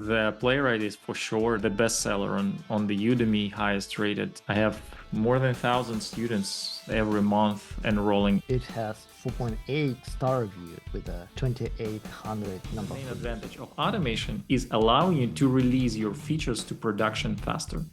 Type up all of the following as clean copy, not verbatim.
The Playwright is for sure the bestseller on the Udemy, highest rated. I have more than 1,000 students every month enrolling. It has 4.8 star review with a 2,800 number. The main advantage of automation is allowing you to release your features to production faster.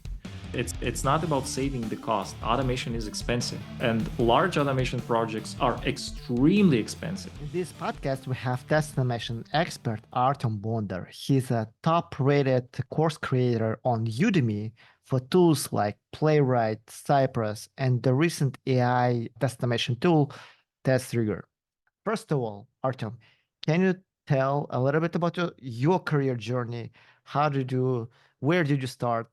It's not about saving the cost. Automation is expensive, and large automation projects are extremely expensive. In this podcast, we have test automation expert Artem Bondar. He's a top-rated course creator on Udemy for tools like Playwright, Cypress, and the recent AI test automation tool, TestRigger. First of all, Artem, can you tell a little bit about your career journey? Where did you start?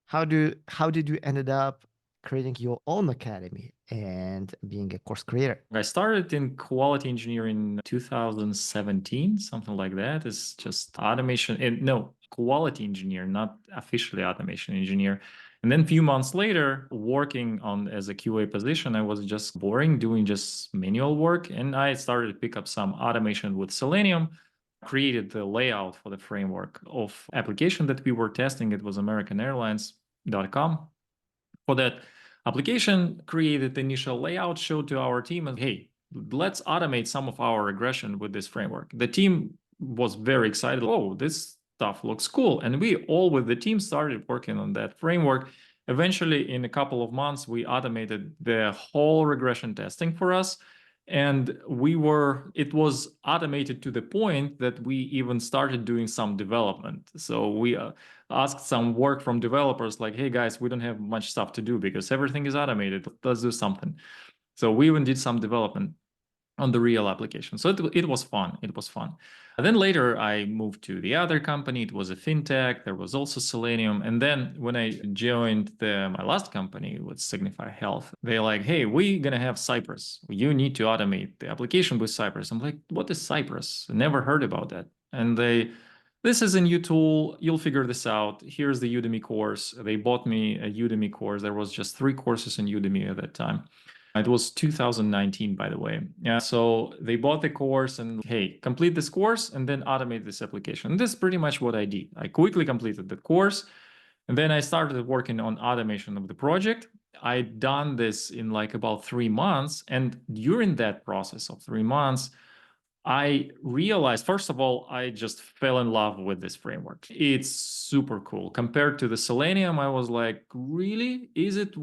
How did you ended up creating your own academy and being a course creator? I started in quality engineering in 2017, something like that. It's just automation, and no, quality engineer, not officially automation engineer. And then a few months later, working on as a QA position, I was just boring, doing just manual work. And I started to pick up some automation with Selenium, created the layout for the framework of application that we were testing. It was AmericanAirlines.com. For that application, created the initial layout, showed to our team, and hey, let's automate some of our regression with this framework. The team was very excited. Oh, this stuff looks cool. And we all with the team started working on that framework. Eventually, in a couple of months, we automated the whole regression testing for us. And it was automated to the point that we even started doing some development. So we asked some work from developers like, hey guys, we don't have much stuff to do because everything is automated. Let's do something. So we even did some development on the real application. So it was fun. It was fun. And then later I moved to the other company. It was a fintech. There was also Selenium. And then when I joined my last company with Signify Health, they're like, hey, we're going to have Cypress. You need to automate the application with Cypress. I'm like, what is Cypress? Never heard about that. And this is a new tool. You'll figure this out. Here's the Udemy course. They bought me a Udemy course. There was just 3 courses in Udemy at that time. It was 2019, by the way. Yeah, so they bought the course and, hey, complete this course and then automate this application. And this is pretty much what I did. I quickly completed the course, and then I started working on automation of the project. I'd done this in like about 3 months. And during that process of 3 months, I realized, first of all, I just fell in love with this framework. It's super cool. Compared to the Selenium, I was like, really? Is it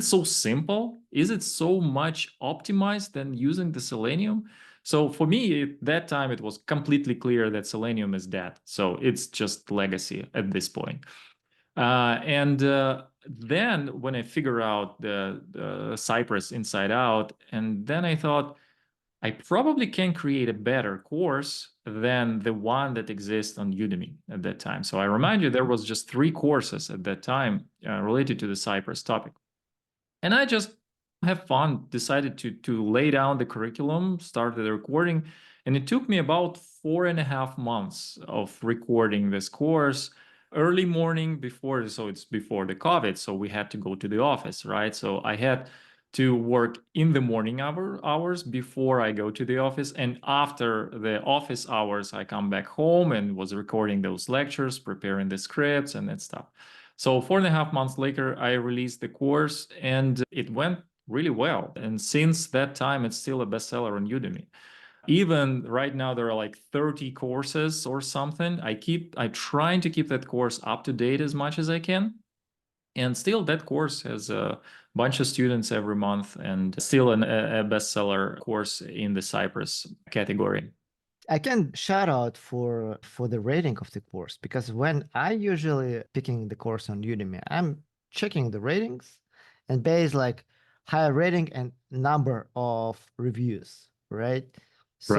so simple? Is it so much optimized than using the Selenium? So for me, at that time, it was completely clear that Selenium is dead. So it's just legacy at this point. Then when I figure out the Cypress inside out, and then I thought, I probably can create a better course than the one that exists on Udemy at that time. So I remind you, there was just 3 courses at that time related to the Cypress topic. And I just have fun, decided to lay down the curriculum, started the recording, and it took me about 4.5 months of recording this course. Early morning so it's before the COVID, so we had to go to the office, right? So I had to work in the morning hours before I go to the office. And after the office hours, I come back home and was recording those lectures, preparing the scripts and that stuff. So 4.5 months later, I released the course and it went really well. And since that time, it's still a bestseller on Udemy. Even right now, there are like 30 courses or something. I trying to keep that course up to date as much as I can. And still, that course has a bunch of students every month and still a bestseller course in the Cypress category. I can shout out for the rating of the course, because when I usually picking the course on Udemy, I'm checking the ratings and based like higher rating and number of reviews, right? So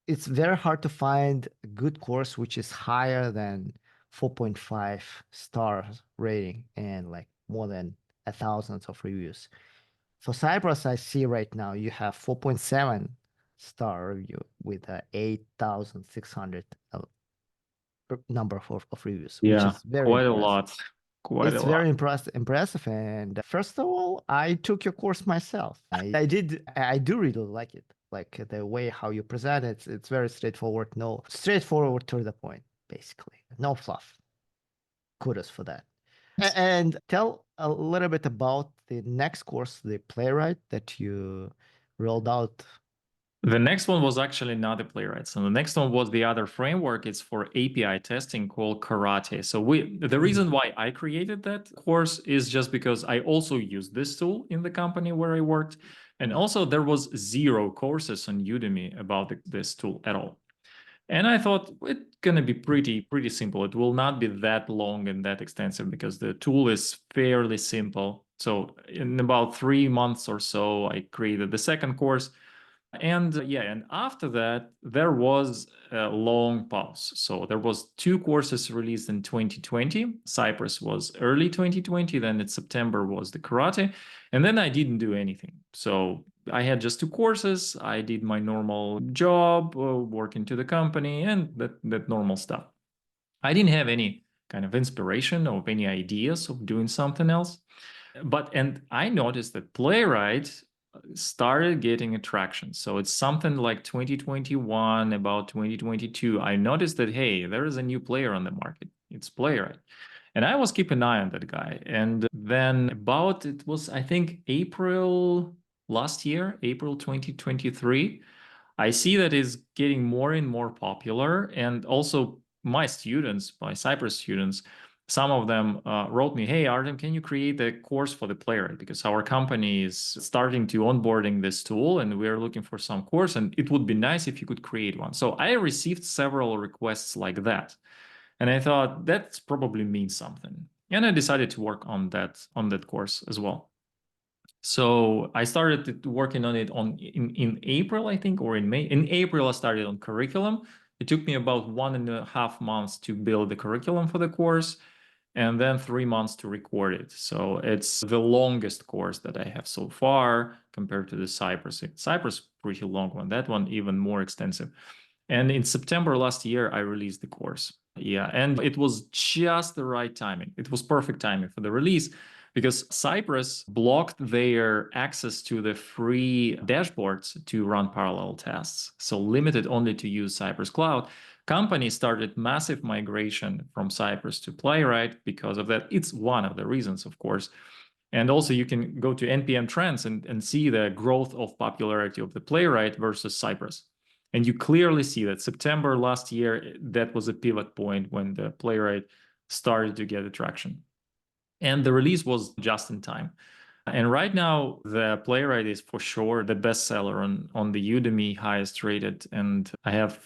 it's very hard to find a good course which is higher than 4.5 stars rating and like more than 1,000 of reviews. For Cypress, I see right now you have 4.7 star review with 8,600 number of reviews, which is very quite impressive. a lot. It's very impressive. And first of all, I took your course myself. I do really like it. like the way how you present it, it's very straightforward. No, straightforward to the point, basically. No fluff. Kudos for that. And tell a little bit about the next course, the Playwright that you rolled out. The next one was actually not a playwright. So the next one was the other framework. It's for API testing called Karate. So the reason why I created that course is just because I also used this tool in the company where I worked. And also there was 0 courses on Udemy about this tool at all. And I thought it's gonna be pretty simple. It will not be that long and that extensive because the tool is fairly simple. So in about 3 months or so, I created the second course. And and after that, there was a long pause. So there was 2 courses released in 2020. Cypress was early 2020, then in September was the karate, and then I didn't do anything. So I had just 2 courses. I did my normal job, working to the company, and that normal stuff. I didn't have any kind of inspiration or any ideas of doing something else. And I noticed that Playwright started getting attraction. So it's something like 2021, about 2022. I noticed that, hey, there is a new player on the market. It's Playwright. And I was keeping an eye on that guy. And then it was, I think, April last year, April 2023. I see that it's getting more and more popular. And also my students, my Cypress students, some of them wrote me, hey, Artem, can you create a course for the Playwright? Because our company is starting to onboarding this tool and we're looking for some course and it would be nice if you could create one. So I received several requests like that. And I thought that probably means something. And I decided to work on that course as well. So I started working on it in April, I think, or in May. In April, I started on curriculum. It took me about 1.5 months to build the curriculum for the course, and then 3 months to record it. So it's the longest course that I have so far compared to the Cypress. Cypress, pretty long one. That one even more extensive. And in September last year, I released the course. Yeah, and it was just the right timing. It was perfect timing for the release because Cypress blocked their access to the free dashboards to run parallel tests. So limited only to use Cypress Cloud. Companies started massive migration from Cypress to Playwright because of that. It's one of the reasons, of course. And also you can go to NPM trends and see the growth of popularity of the Playwright versus Cypress. And you clearly see that September last year, that was a pivot point when the Playwright started to get attraction. And the release was just in time. And right now, the Playwright is for sure the bestseller on the Udemy, highest rated. And I have,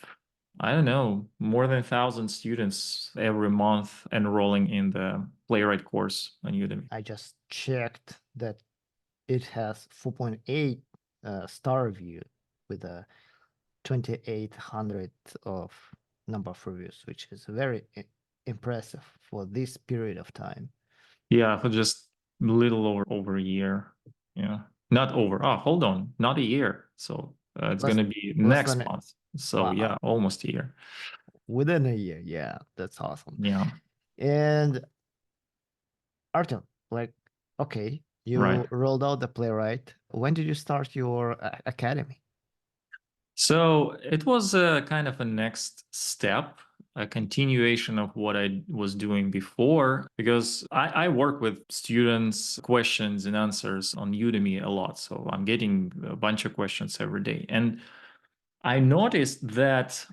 I don't know, more than 1,000 students every month enrolling in the Playwright course on Udemy. I just checked that it has 4.8 star review with a 2,800 of number of reviews, which is very impressive for this period of time. Yeah, for just a little over a year. Yeah, not over. Oh, hold on, not a year. So it's Less- going to be less next than month. So wow. yeah, almost a year. Within a year. Yeah, that's awesome. Yeah, And Artem, like, okay, you right. rolled out the Playwright. When did you start your academy? So it was a kind of a next step, a continuation of what I was doing before, because I work with students, questions and answers on Udemy a lot. So I'm getting a bunch of questions every day. And I noticed that,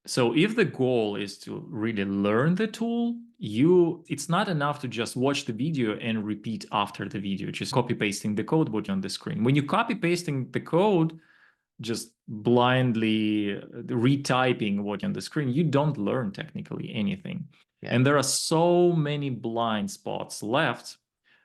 so if the goal is to really learn the tool, it's not enough to just watch the video and repeat after the video, just copy pasting the code what on the screen. When you copy pasting the code, just blindly retyping what on the screen, you don't learn technically anything. Yeah. And there are so many blind spots left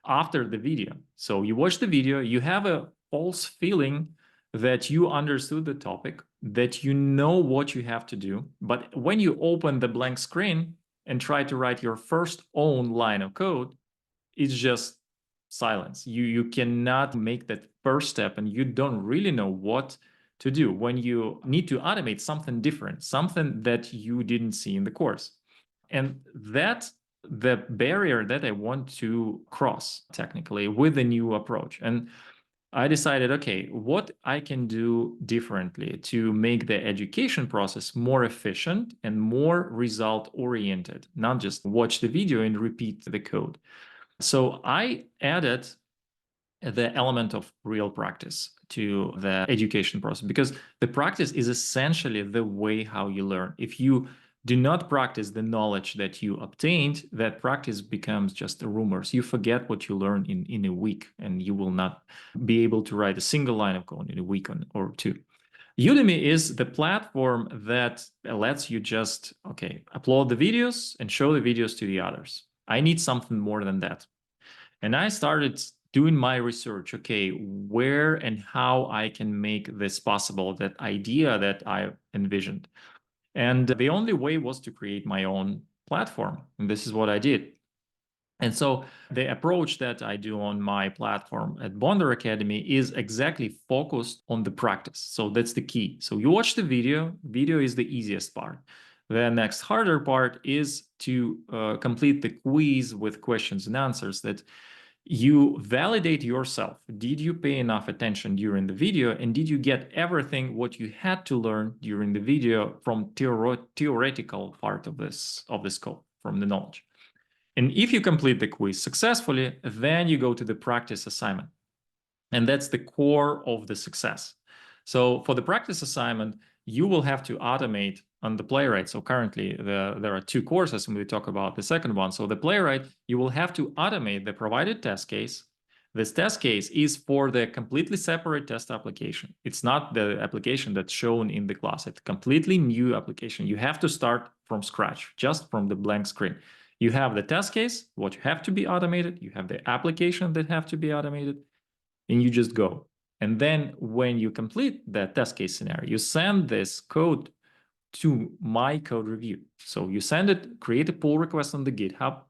after the video. So you watch the video, you have a false feeling that you understood the topic, that you know what you have to do. But when you open the blank screen and try to write your first own line of code, it's just silence. You cannot make that first step and you don't really know what to do when you need to automate something different, something that you didn't see in the course. And that the barrier that I want to cross technically with a new approach. And I decided, okay, what I can do differently to make the education process more efficient and more result oriented, not just watch the video and repeat the code. So I added the element of real practice to the education process, because the practice is essentially the way how you learn. If you do not practice the knowledge that you obtained, that practice becomes just rumors. You forget what you learn in a week, and you will not be able to write a single line of code in a week or two. Udemy is the platform that lets you just, okay, upload the videos and show the videos to the others. I need something more than that. And I started doing my research, okay, where and how I can make this possible, that idea that I envisioned. And the only way was to create my own platform. And this is what I did. And so the approach that I do on my platform at Bondar Academy is exactly focused on the practice. So that's the key. So you watch the video is the easiest part. The next harder part is to complete the quiz with questions and answers that you validate yourself. Did you pay enough attention during the video, and did you get everything what you had to learn during the video from theoretical part of this code, from the knowledge? And if you complete the quiz successfully, then you go to the practice assignment. And that's the core of the success. So for the practice assignment, you will have to automate on the Playwright. So currently there are two courses, and we talk about the second one. So the Playwright, you will have to automate the provided test case. This test case is for the completely separate test application. It's not the application that's shown in the class. It's a completely new application. You have to start from scratch, just from the blank screen. You have the test case, what you have to be automated. You have the application that have to be automated, and you just go. And then when you complete that test case scenario, you send this code to my code review. So you send it, create a pull request on the GitHub,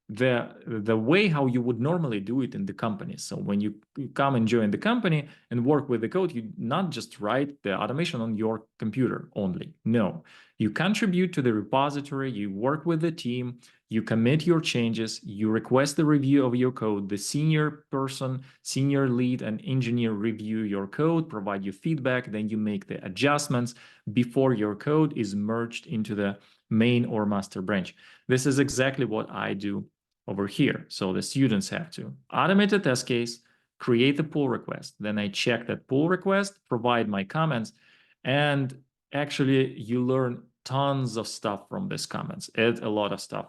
the way how you would normally do it in the company. So when you come and join the company and work with the code, you not just write the automation on your computer only. No, you contribute to the repository, you work with the team, you commit your changes, you request the review of your code. The senior person, senior lead and engineer review your code, provide you feedback, then you make the adjustments before your code is merged into the main or master branch. This is exactly what I do over here. So the students have to automate the test case, create the pull request. Then I check that pull request, provide my comments, and actually you learn tons of stuff from these comments. It's a lot of stuff.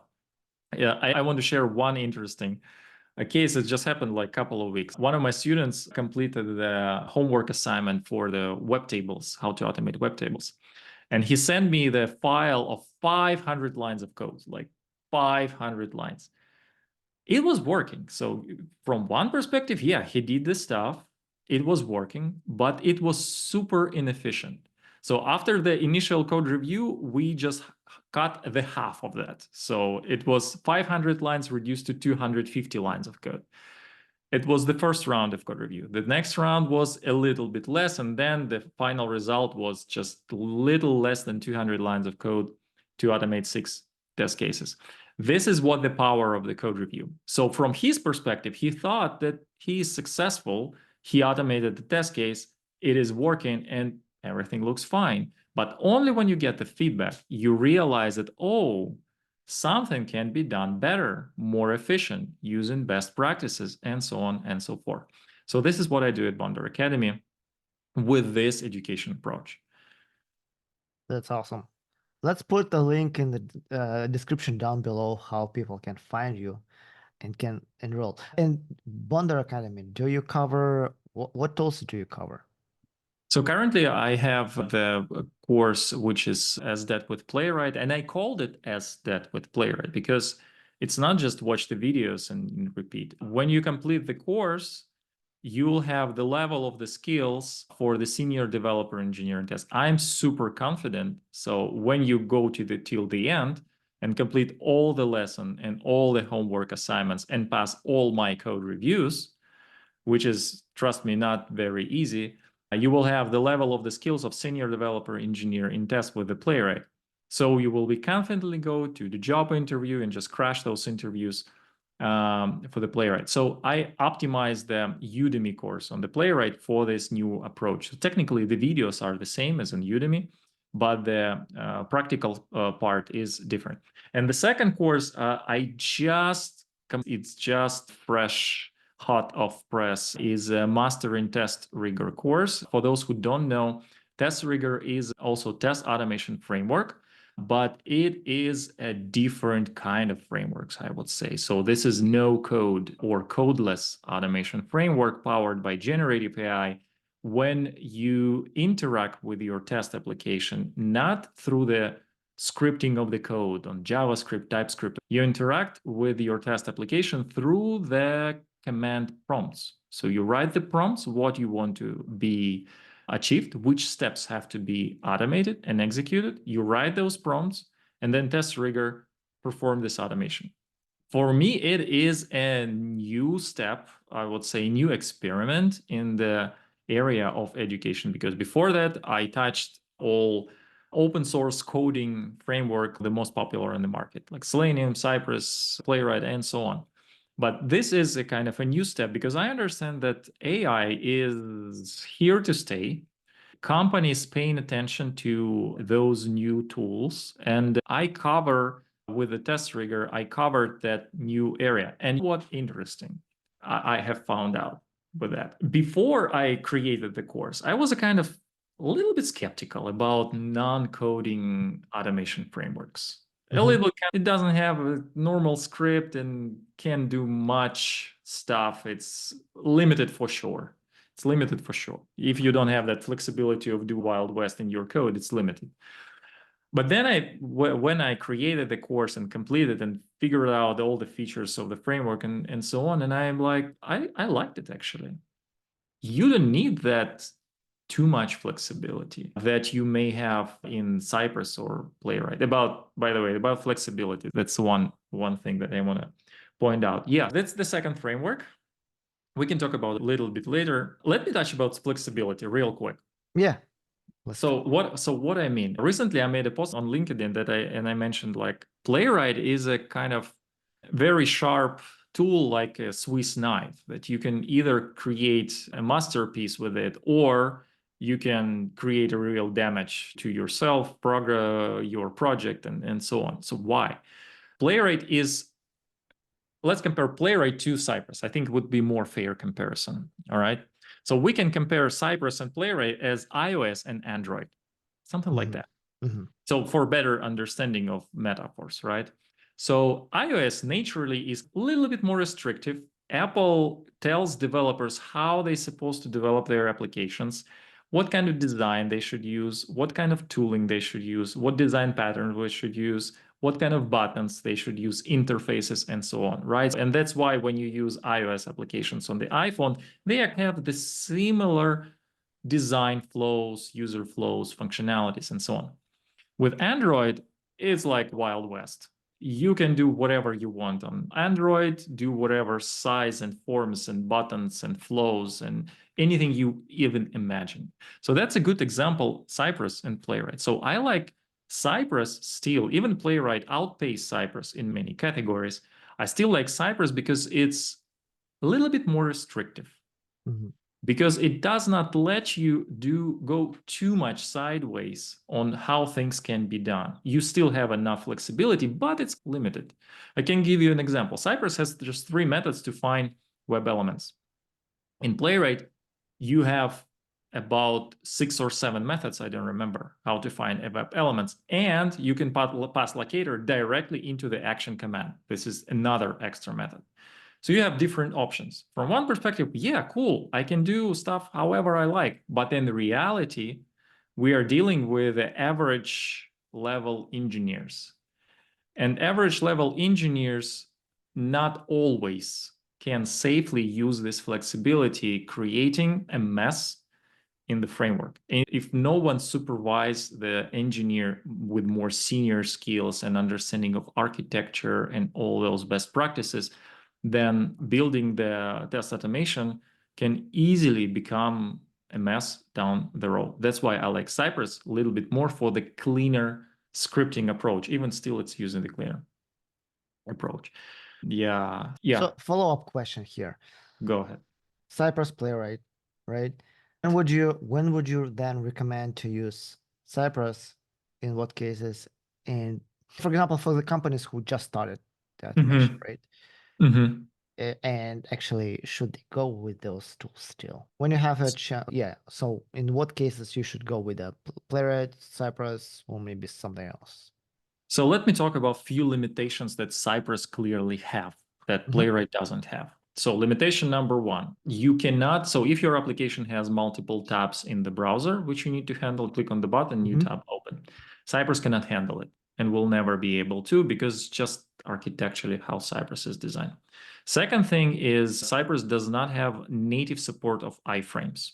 Yeah, I want to share one interesting case that just happened like a couple of weeks. One of my students completed the homework assignment for the web tables, how to automate web tables. And he sent me the file of 500 lines of code, like 500 lines. It was working. So from one perspective, yeah, he did this stuff. It was working, but it was super inefficient. So after the initial code review, we just cut the half of that. So it was 500 lines reduced to 250 lines of code. It was the first round of code review. The next round was a little bit less, and then the final result was just a little less than 200 lines of code to automate 6 test cases. This is what the power of the code review. So from his perspective, he thought that he is successful. He automated the test case. It is working and everything looks fine. But only when you get the feedback, you realize that, oh, something can be done better, more efficient, using best practices, and so on and so forth. So this is what I do at Bondar Academy with this education approach. That's awesome. Let's put the link in the description down below how people can find you and can enroll. In Bondar Academy, do you cover, what tools do you cover? So currently I have the course, which is As That with Playwright, and I called it As That with Playwright because it's not just watch the videos and repeat. When you complete the course, you'll have the level of the skills for the senior developer engineering test. I'm super confident. So when you go to till the end and complete all the lesson and all the homework assignments and pass all my code reviews, which is, trust me, not very easy, you will have the level of the skills of senior developer engineer in test with the Playwright. So you will be confidently go to the job interview and just crash those interviews for the Playwright. So I optimized the Udemy course on the Playwright for this new approach. So technically, the videos are the same as in Udemy, but the practical part is different. And the second course, it's just fresh, hot off press, is a Master in Test Rigor course. For those who don't know, Test Rigor is also test automation framework, but it is a different kind of frameworks, I would say. So this is no code or codeless automation framework powered by generative AI. When you interact with your test application, not through the scripting of the code on JavaScript, TypeScript, you interact with your test application through the command prompts. So you write the prompts, what you want to be achieved, which steps have to be automated and executed. You write those prompts, and then Test Rigor perform this automation. For me, it is a new step, I would say, new experiment in the area of education, because before that, I touched all open source coding framework, the most popular in the market, like Selenium, Cypress, Playwright, and so on. But this is a kind of a new step because I understand that AI is here to stay. Companies paying attention to those new tools, and I cover with the Test Rigor, I covered that new area. And what interesting I have found out with that. Before I created the course, I was a little bit skeptical about non-coding automation frameworks. A little, it doesn't have a normal script and can't do much stuff. It's limited for sure. It's limited for sure. If you don't have that flexibility of do Wild West in your code, it's limited. But then when I created the course and completed and figured out all the features of the framework and so on, and I'm like, I liked it actually. You don't need that too much flexibility that you may have in Cypress or Playwright. By the way, about flexibility, that's one thing that I want to point out. Yeah, that's the second framework. We can talk about it a little bit later. Let me touch about flexibility real quick. Yeah. So what I mean, recently I made a post on LinkedIn that I mentioned like Playwright is a kind of very sharp tool like a Swiss knife that you can either create a masterpiece with it or you can create a real damage to yourself, your project, and so on. So why? Playwright is, let's compare Playwright to Cypress. I think it would be more fair comparison, all right? So we can compare Cypress and Playwright as iOS and Android, something like that. So for better understanding of metaphors, right? So iOS naturally is a little bit more restrictive. Apple tells developers how they're supposed to develop their applications, what kind of design they should use, what kind of tooling they should use, what design patterns they should use, what kind of buttons they should use, interfaces, and so on, right? And that's why when you use iOS applications on the iPhone, they have the similar design flows, user flows, functionalities, and so on. With Android, it's like Wild West. You can do whatever you want on Android, do whatever size and forms and buttons and flows and anything you even imagine. So that's a good example, Cypress and Playwright. So I like Cypress still, even Playwright outpaced Cypress in many categories. I still like Cypress because it's a little bit more restrictive. Because it does not let you go too much sideways on how things can be done. You still have enough flexibility, but it's limited. I can give you an example. Cypress has just 3 methods to find web elements. In Playwright, you have about 6 or 7 methods, I don't remember, how to find web elements. And you can pass locator directly into the action command. This is another extra method. So you have different options. From one perspective, yeah, cool, I can do stuff however I like. But in reality, we are dealing with the average level engineers. And average level engineers not always can safely use this flexibility, creating a mess in the framework. And if no one supervises the engineer with more senior skills and understanding of architecture and all those best practices, then building the test automation can easily become a mess down the road. That's why I like Cypress a little bit more for the cleaner scripting approach. Even still, it's using the cleaner approach. Yeah. So follow-up question here. Go ahead. Cypress Playwright, right? When would you then recommend to use Cypress? In what cases? And for example, for the companies who just started the automation, Mm-hmm. right? Mm-hmm. And actually, should they go with those tools still? When you have a yeah. So in what cases you should go with a Playwright, Cypress, or maybe something else? So let me talk about few limitations that Cypress clearly have that Playwright doesn't have. So limitation number one, you cannot, so if your application has multiple tabs in the browser, which you need to handle, click on the button, new tab open. Cypress cannot handle it and will never be able to because just architecturally how Cypress is designed. Second thing is Cypress does not have native support of iframes.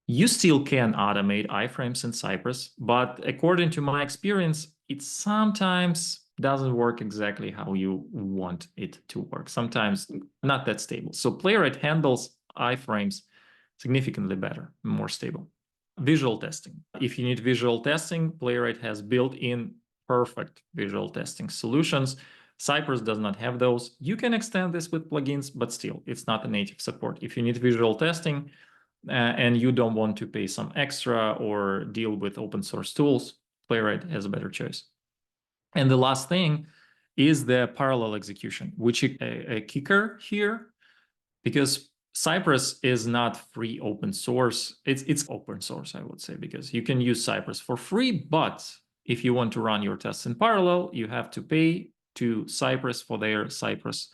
You still can automate iframes in Cypress, but according to my experience, it sometimes doesn't work exactly how you want it to work. Sometimes not that stable. So Playwright handles iframes significantly better, more stable. Visual testing. If you need visual testing, Playwright has built-in perfect visual testing solutions. Cypress does not have those. You can extend this with plugins, but still, it's not a native support. If you need visual testing, and you don't want to pay some extra or deal with open source tools, Playwright has a better choice. And the last thing is the parallel execution, which is a kicker here, because Cypress is not free open source. It's open source, I would say, because you can use Cypress for free, but if you want to run your tests in parallel, you have to pay to Cypress for their Cypress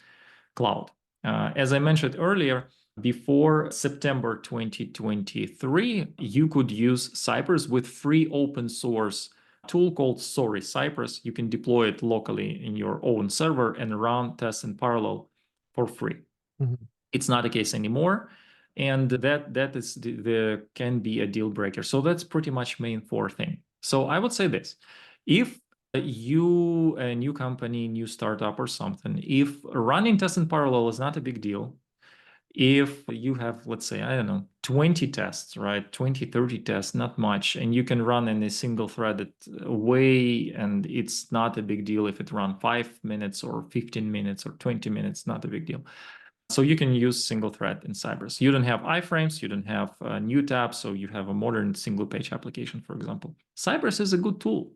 cloud. As I mentioned earlier, before September 2023, you could use Cypress with free open source tool called Sorry Cypress. You can deploy it locally in your own server and run tests in parallel for free. It's not the case anymore, and that is the can be a deal breaker. So that's pretty much main four thing. So I would say this: if you a new company, new startup or something, if running tests in parallel is not a big deal, if you have, let's say, I don't know, 20 tests, right? 20, 30 tests, not much, and you can run in a single threaded way, and it's not a big deal if it runs 5 minutes or 15 minutes or 20 minutes, not a big deal. So you can use single thread in Cypress. You don't have iframes, you don't have new tabs, so you have a modern single page application, for example. Cypress is a good tool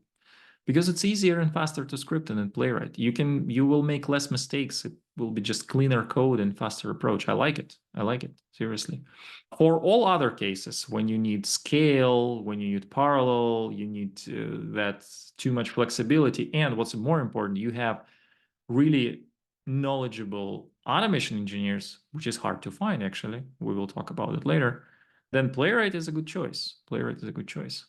because it's easier and faster to script than in Playwright. You will make less mistakes. It will be just cleaner code and faster approach. I like it. I like it, seriously. For all other cases, when you need scale, when you need parallel, you need that too much flexibility. And what's more important, you have really knowledgeable automation engineers, which is hard to find, actually. We will talk about it later. Then Playwright is a good choice. Playwright is a good choice.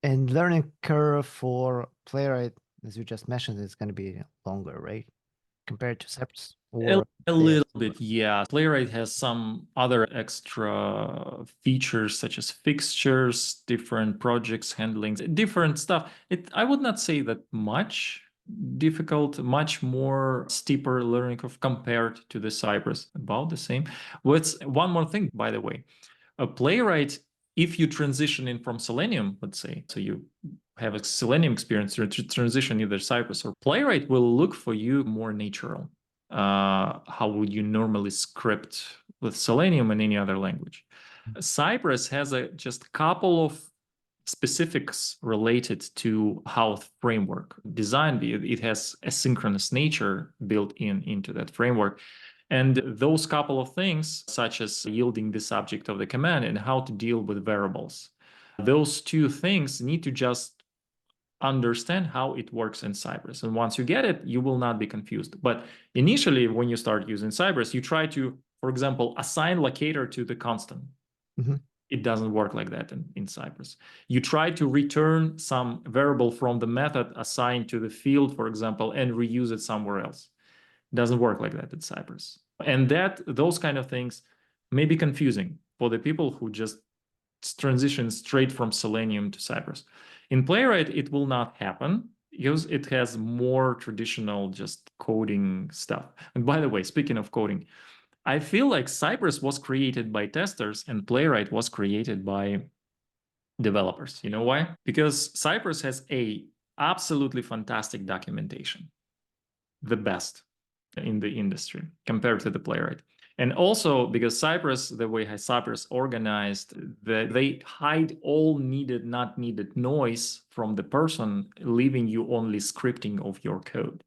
And learning curve for Playwright, as you just mentioned, is going to be longer, right? Compared to Cypress or A little bit, yeah. Playwright has some other extra features such as fixtures, different projects handling, different stuff. I would not say that much difficult, much more steeper learning curve compared to the Cypress, about the same. What's one more thing, by the way, a Playwright, if you transition in from Selenium, let's say, so you have a Selenium experience to transition either Cypress or Playwright will look for you more natural. How would you normally script with Selenium and any other language? Cypress has just a couple of specifics related to how the framework designed. It has asynchronous nature built into that framework. And those couple of things, such as yielding the subject of the command and how to deal with variables, those two things need to just understand how it works in Cypress. And once you get it, you will not be confused. But initially, when you start using Cypress, you try to, for example, assign locator to the constant. It doesn't work like that in Cypress. You try to return some variable from the method assigned to the field, for example, and reuse it somewhere else. It doesn't work like that in Cypress. And those kind of things may be confusing for the people who just transition straight from Selenium to Cypress. In Playwright, it will not happen because it has more traditional just coding stuff. And by the way, speaking of coding, I feel like Cypress was created by testers and Playwright was created by developers. You know why? Because Cypress has a absolutely fantastic documentation, the best. in the industry compared to the Playwright. And also because Cypress, the way Cypress organized, they hide all needed, not needed noise from the person, leaving you only scripting of your code.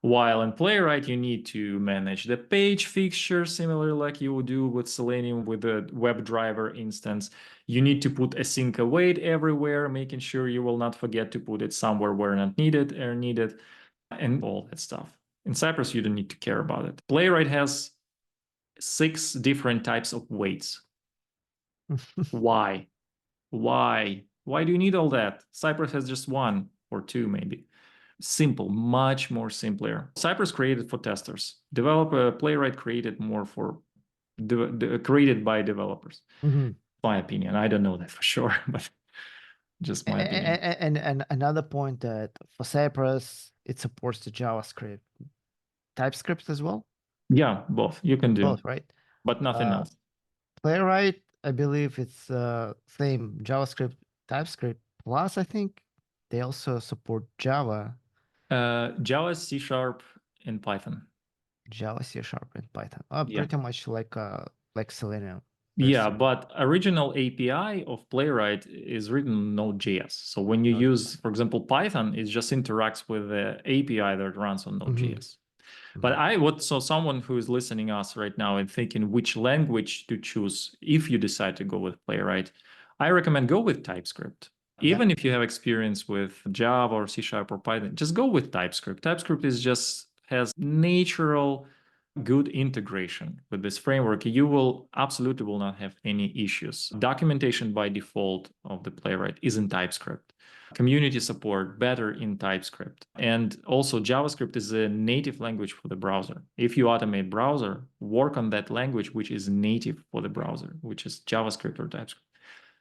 While in Playwright, you need to manage the page fixture, similarly like you would do with Selenium with the WebDriver instance. You need to put async await everywhere, making sure you will not forget to put it somewhere where not needed or needed, and all that stuff. In Cypress, you don't need to care about it. Playwright has 6 different types of weights. Why? Why? Why do you need all that? Cypress has just 1 or 2 maybe. Simple, much more simpler. Cypress created for testers. Playwright created more for created by developers. My opinion. I don't know that for sure, but just my opinion. And another point that for Cypress, it supports the JavaScript, TypeScript as well. Yeah, both you can do Both, right? but nothing else. Playwright, I believe it's same JavaScript, TypeScript plus. I think they also support Java. Java, C#, and Python. Java, C#, and Python. Yeah. Pretty much like Selenium. Yeah, but original API of Playwright is written in Node.js. So when you use, for example, Python, it just interacts with the API that runs on Node.js. But so someone who is listening us right now and thinking which language to choose if you decide to go with Playwright, I recommend go with TypeScript. Even if you have experience with Java or C# or Python, just go with TypeScript. TypeScript has natural good integration with this framework. You will absolutely will not have any issues. Documentation by default of the Playwright is in TypeScript. Community support better in TypeScript. And also JavaScript is a native language for the browser. If you automate browser, work on that language which is native for the browser, which is JavaScript or TypeScript.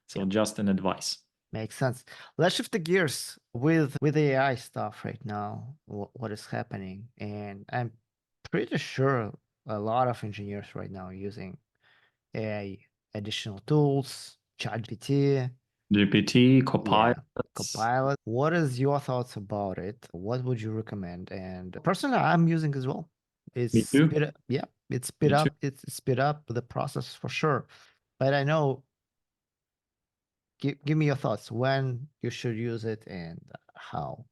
So just an advice. Makes sense. Let's shift the gears with AI stuff right now, what is happening. And I'm pretty sure a lot of engineers right now are using AI additional tools, ChatGPT, GPT, Copilot. Copilot. What is your thoughts about it? What would you recommend? And personally, I'm using as well. Me too. It's speed up the process for sure. But I know, give me your thoughts when you should use it and how.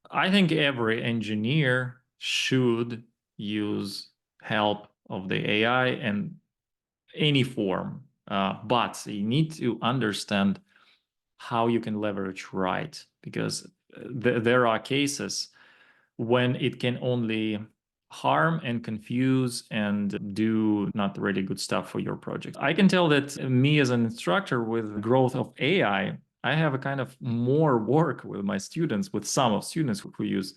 I think every engineer should use help of the AI in any form, but you need to understand how you can leverage right, because there are cases when it can only harm and confuse and do not really good stuff for your project. I can tell that me as an instructor with growth of AI, I have a kind of more work with my students, with some of students who use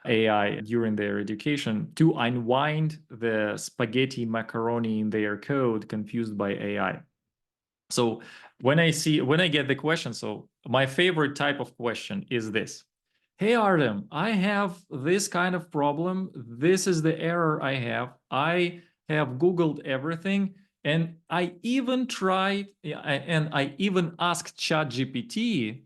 AI during their education to unwind the spaghetti macaroni in their code confused by AI. So when I get the question, so my favorite type of question is this: hey, Artem, I have this kind of problem. This is the error I have. I have Googled everything. And I even tried, and I even asked ChatGPT,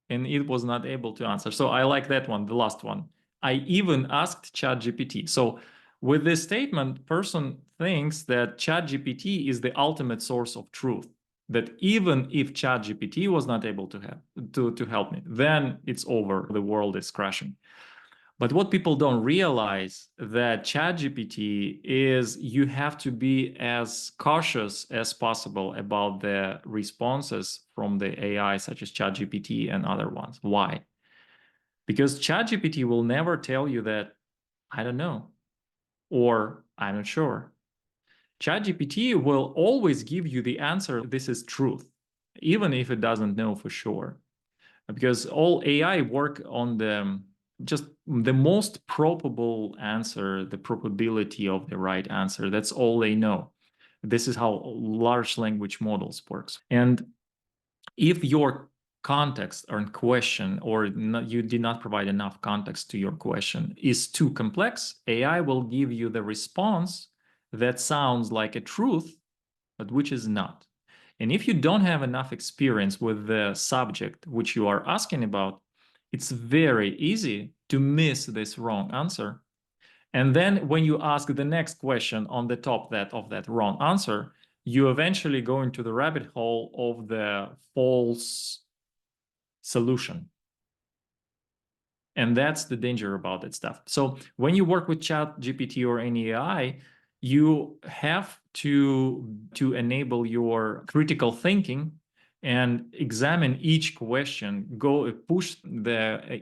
and it was not able to answer. So I like that one, the last one. I even asked ChatGPT. So with this statement, person thinks that ChatGPT is the ultimate source of truth. That even if ChatGPT was not able to help me, then it's over. The world is crashing. But what people don't realize that ChatGPT is you have to be as cautious as possible about the responses from the AI, such as ChatGPT and other ones. Why? Because ChatGPT will never tell you that, I don't know, or I'm not sure. ChatGPT will always give you the answer, this is truth, even if it doesn't know for sure. Because all AI work on just the most probable answer, the probability of the right answer. That's all they know. This is how large language models works. And if your context or question, or you did not provide enough context to your question, is too complex, AI will give you the response that sounds like a truth, but which is not. And if you don't have enough experience with the subject which you are asking about, it's very easy to miss this wrong answer And then when you ask the next question on the top of that wrong answer, you eventually go into the rabbit hole of the false solution. And that's the danger about that stuff. So when you work with ChatGPT or any AI, you have to enable your critical thinking and examine each question, go push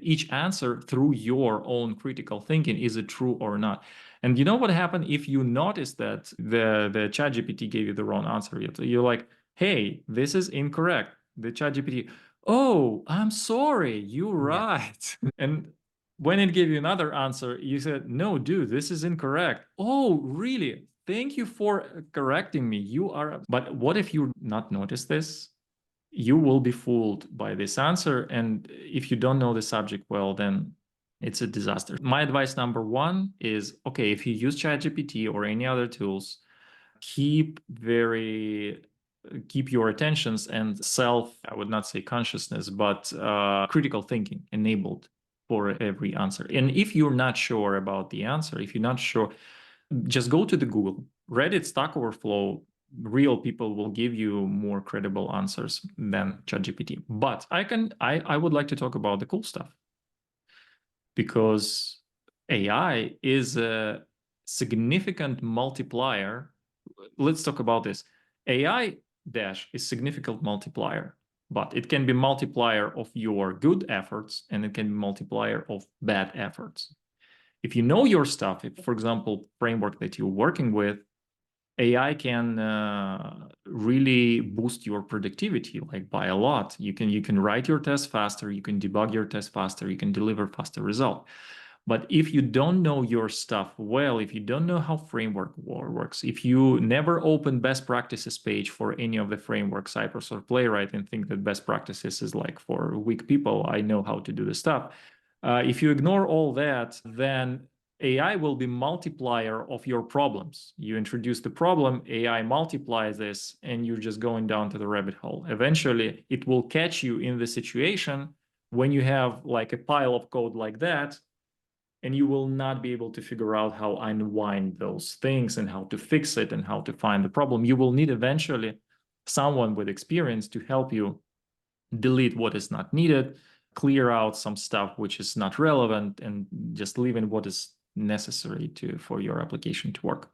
each answer through your own critical thinking. Is it true or not? And you know what happened if you notice that the ChatGPT gave you the wrong answer? You're like, hey, this is incorrect. The ChatGPT, oh, I'm sorry, you're Yeah. right. And when it gave you another answer, you said, no, dude, this is incorrect. Oh, really? Thank you for correcting me. You are. But what if you not notice this? You will be fooled by this answer. And if you don't know the subject well, then it's a disaster. My advice number one is, okay, if you use ChatGPT or any other tools, keep your attentions and I would not say consciousness, but critical thinking enabled for every answer. And if you're not sure about the answer, if you're not sure, just go to the Google, Reddit, Stack Overflow. Real people will give you more credible answers than ChatGPT. But I would like to talk about the cool stuff, because AI is a significant multiplier. Let's talk about this. AI dash is significant multiplier, but it can be multiplier of your good efforts and it can be multiplier of bad efforts. If you know your stuff, if, for example, framework that you're working with, AI can really boost your productivity, like by a lot. You can write your tests faster, you can debug your tests faster, you can deliver faster result. But if you don't know your stuff well, if you don't know how framework works, if you never open best practices page for any of the frameworks, Cypress or Playwright, and think that best practices is like for weak people, I know how to do the stuff. If you ignore all that, then AI will be multiplier of your problems. You introduce the problem, AI multiplies this, and you're just going down to the rabbit hole. Eventually, it will catch you in the situation when you have like a pile of code like that, and you will not be able to figure out how to unwind those things and how to fix it and how to find the problem. You will need eventually someone with experience to help you delete what is not needed, clear out some stuff which is not relevant, and just leave in what is necessary for your application to work.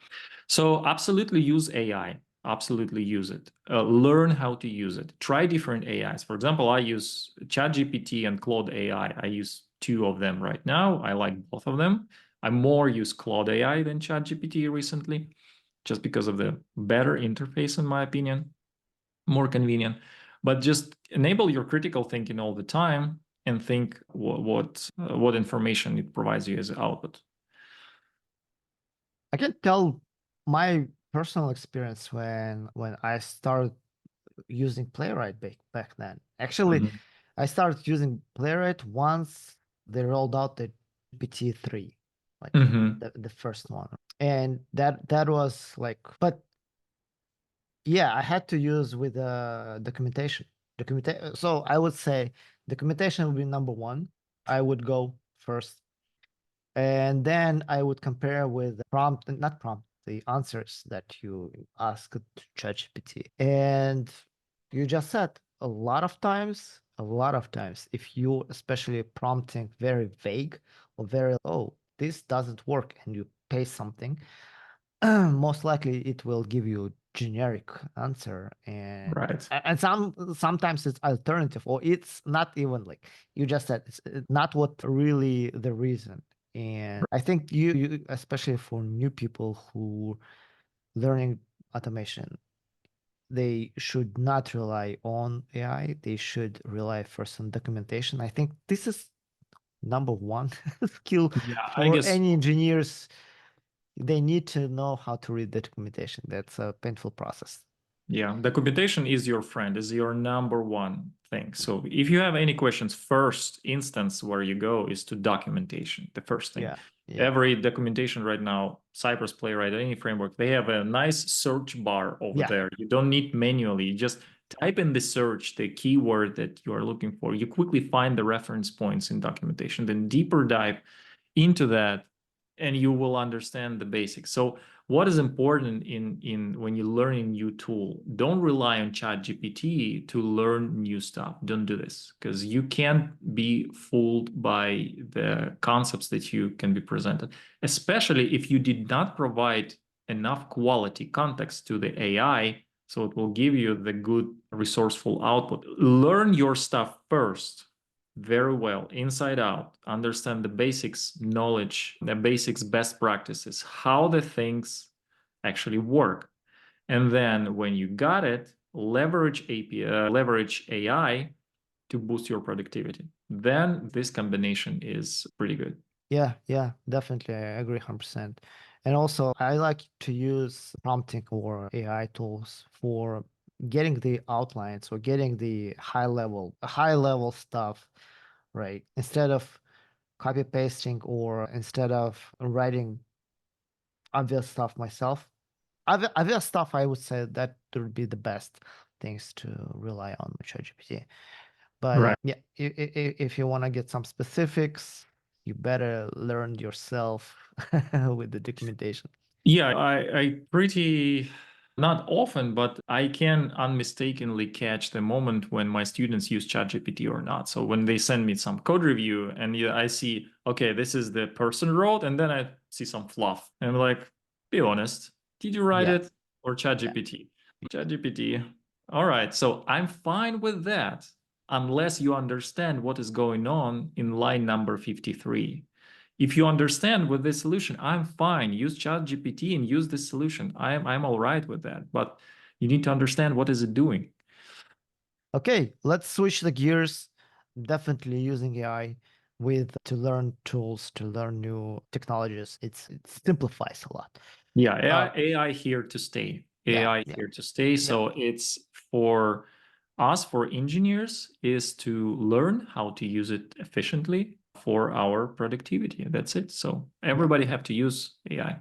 So absolutely use AI. Absolutely use it. Learn how to use it. Try different AIs. For example, I use ChatGPT and Claude AI. I use two of them right now. I like both of them. I more use Claude AI than ChatGPT recently, just because of the better interface, in my opinion, more convenient. But just enable your critical thinking all the time and think what information it provides you as output. I can tell my personal experience when I started using Playwright back then. Actually, Mhm. I started using Playwright once they rolled out the GPT-3, like Mhm. the first one. And that was like, but yeah, I had to use with documentation. So I would say documentation would be number one. I would go first. And then I would compare with not prompt, the answers that you ask to ChatGPT. And you just said a lot of times, if you especially prompting very vague or very, oh, this doesn't work, and you paste something, most likely it will give you generic answer, and Right. sometimes it's alternative, or it's not even like you just said, it's not what really the reason. And I think you especially for new people who learning automation, they should not rely on AI. They should rely first on documentation. I think this is number one skill Yeah, I for guess. any engineers. They need to know how to read the documentation. That's a painful process. Yeah, documentation is your friend, is your number one thing. So if you have any questions, first instance where you go is to documentation, the first thing. Yeah, yeah, Every documentation right now, Cypress, Playwright, any framework, they have a nice search bar over yeah. there. You don't need manually. You just type in the search, the keyword that you are looking for. You quickly find the reference points in documentation, then deeper dive into that and you will understand the basics. So what is important in when you learn a new tool, don't rely on ChatGPT to learn new stuff. Don't do this, because you can't be fooled by the concepts that you can be presented, especially if you did not provide enough quality context to the AI, so it will give you the good resourceful output. Learn your stuff first very well, inside out, understand the basics knowledge, the basics best practices, how the things actually work. And then when you got it, leverage API, leverage AI to boost your productivity. Then this combination is pretty good. Yeah, definitely. I agree 100%. And also, I like to use prompting or AI tools for getting the outlines or getting the high level stuff, right? Instead of copy pasting or instead of writing obvious stuff myself. Obvious stuff, I would say that would be the best things to rely on with ChatGPT. But Right. yeah, if you want to get some specifics, you better learn yourself with the documentation. Yeah, I pretty not often, but I can unmistakably catch the moment when my students use ChatGPT or not. So when they send me some code review and I see, okay, this is the person wrote, and then I see some fluff. And I'm like, be honest, did you write Yeah, it or yeah, ChatGPT? ChatGPT. All right, so I'm fine with that unless you understand what is going on in line number 53. If you understand with this solution, I'm fine. Use ChatGPT and use this solution. I'm all right with that. But you need to understand what is it doing. Okay, let's switch the gears. Definitely using AI with to learn tools, to learn new technologies. It simplifies a lot. Yeah, Uh, AI here to stay. yeah, AI yeah, here to stay. yeah, So it's for us, for engineers, is to learn how to use it efficiently for our productivity. That's it. So yeah. everybody have to use AI.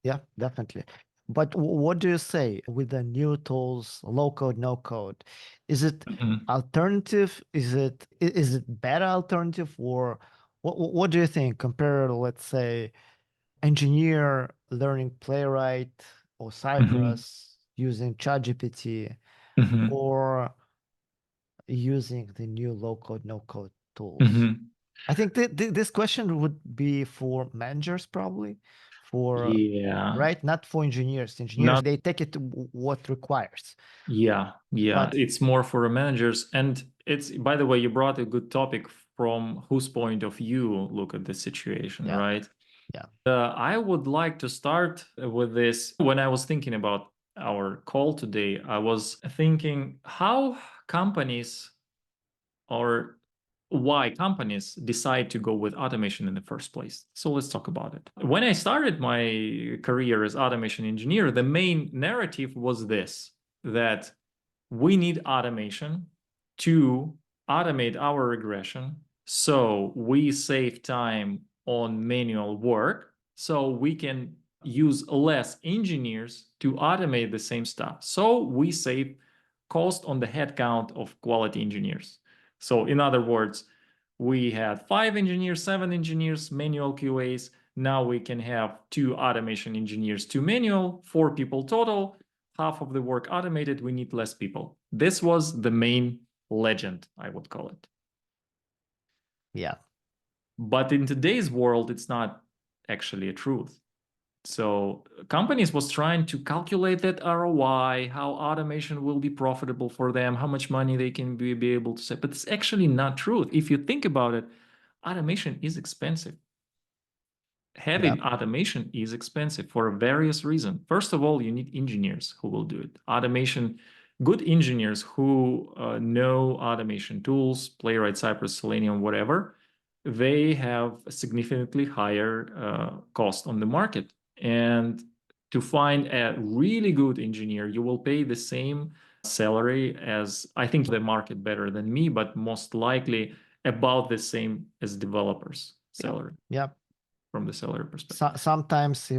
Yeah, definitely. But what do you say with the new tools, low code, no code? Is it Mhm. alternative? Is it better alternative, or what do you think compared to, let's say, engineer learning Playwright or Mhm. Cypress using ChatGPT Mhm. or using the new low code, no code tools? Mhm. I think this question would be for managers probably, for Yeah. right, not for engineers. Engineers Not they take it to what requires. Yeah. But It's more for the managers. And it's, by the way, you brought a good topic from whose point of view look at the situation, yeah, right? yeah, I would like to start with this. When I was thinking about our call today, I was thinking how companies or why companies decide to go with automation in the first place. So let's talk about it. When I started my career as automation engineer, the main narrative was this, that we need automation to automate our regression so we save time on manual work so we can use less engineers to automate the same stuff, so we save cost on the headcount of quality engineers. So in other words, we had 5 engineers, 7 engineers, manual QAs. Now we can have 2 automation engineers, 2 manual, 4 people total, half of the work automated, we need less people. This was the main legend, I would call it. yeah, But in today's world, it's not actually a truth. So companies was trying to calculate that ROI, how automation will be profitable for them, how much money they can be able to save. But it's actually not true. If you think about it, automation is expensive. yeah, Having automation is expensive for various reasons. First of all, you need engineers who will do it. Automation, good engineers who know automation tools, Playwright, Cypress, Selenium, whatever, they have a significantly higher cost on the market. And to find a really good engineer, you will pay the same salary as, I think the market better than me, but most likely about the same as developers' yeah, salary yeah. from the seller perspective. So, sometimes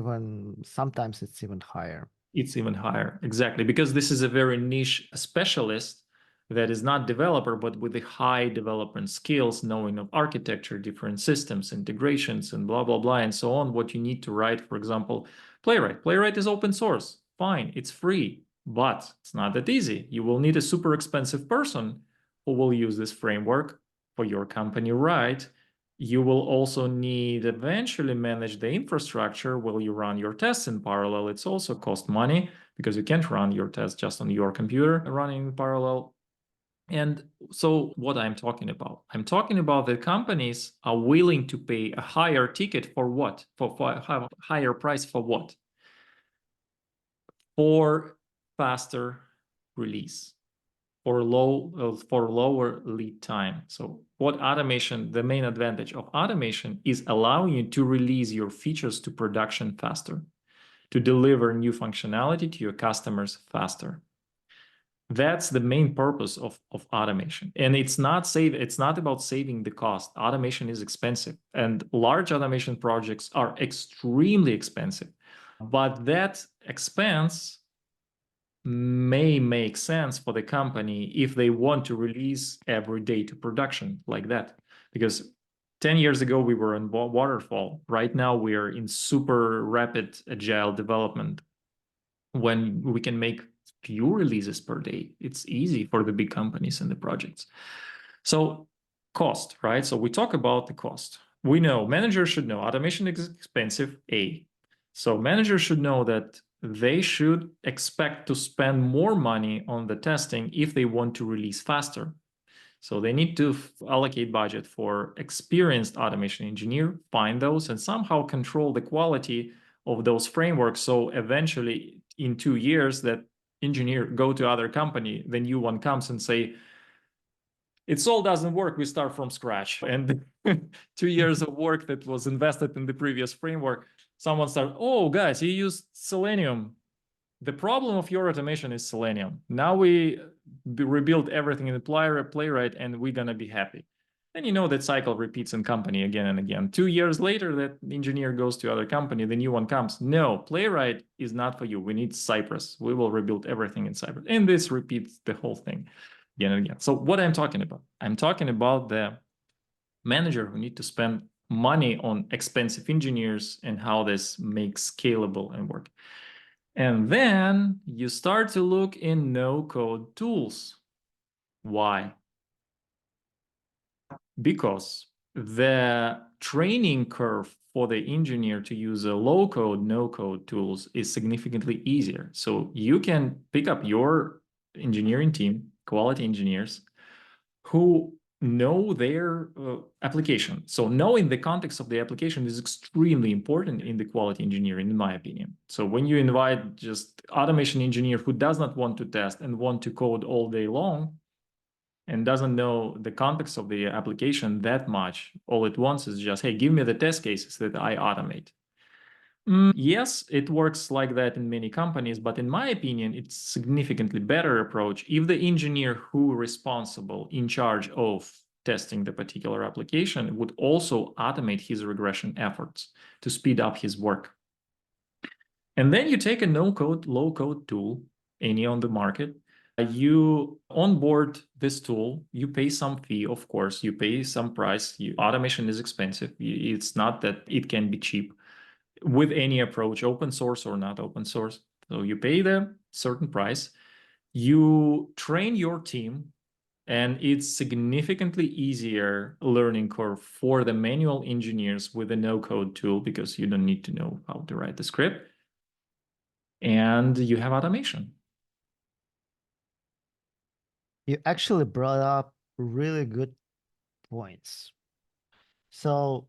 it's even higher. It's even higher. Exactly. Because this is a very niche specialist. that is not developer, but with the high development skills, knowing of architecture, different systems, integrations, and blah, blah, blah, and so on, what you need to write, for example, Playwright. Playwright is open source. Fine, it's free, but it's not that easy. You will need a super expensive person who will use this framework for your company, right? You will also need eventually manage the infrastructure while you run your tests in parallel. It's also cost money because you can't run your tests just on your computer running in parallel. And so what I'm talking about? I'm talking about that companies are willing to pay a higher ticket for what? For a higher price for what? For faster release, for lower lead time. So what automation, the main advantage of automation is allowing you to release your features to production faster, to deliver new functionality to your customers faster. That's the main purpose of automation. And it's not about saving the cost. Automation is expensive, and large automation projects are extremely expensive. But that expense may make sense for the company if they want to release every day to production like that. Because 10 years ago, we were in waterfall. Right now, we are in super rapid agile development when we can make few releases per day. It's easy for the big companies and the projects. So cost, right? So we talk about the cost. We know managers should know automation is expensive, A. So managers should know that they should expect to spend more money on the testing if they want to release faster. So they need to allocate budget for experienced automation engineer, find those, and somehow control the quality of those frameworks. So eventually, in 2 years, that engineer go to other company, the new one comes and say, it all doesn't work, we start from scratch. And 2 years of work that was invested in the previous framework, someone started, oh, guys, you used Selenium. The problem of your automation is Selenium. Now we rebuild everything in the Playwright, and we're going to be happy. And you know that cycle repeats in company again and again. 2 years later, that engineer goes to other company, the new one comes. No, Playwright is not for you. We need Cypress. We will rebuild everything in Cypress. And this repeats the whole thing again and again. So what I'm talking about? I'm talking about the manager who need to spend money on expensive engineers and how this makes scalable and work. And then you start to look in no-code tools. Why? Because the training curve for the engineer to use a low-code, no-code tools is significantly easier. So you can pick up your engineering team, quality engineers, who know their application. So knowing the context of the application is extremely important in the quality engineering, in my opinion. So when you invite just automation engineer who does not want to test and want to code all day long and doesn't know the context of the application that much, all it wants is just, hey, give me the test cases that I automate. Yes, it works like that in many companies, but in my opinion, it's significantly better approach if the engineer who responsible in charge of testing the particular application would also automate his regression efforts to speed up his work. And then you take a no-code, low-code tool, any on the market, you onboard this tool, you pay some fee, of course, you pay some price. Automation is expensive. It's not that it can be cheap with any approach, open source or not open source. So you pay the certain price, you train your team, and it's significantly easier learning curve for the manual engineers with a no-code tool because you don't need to know how to write the script. And you have automation. You actually brought up really good points. So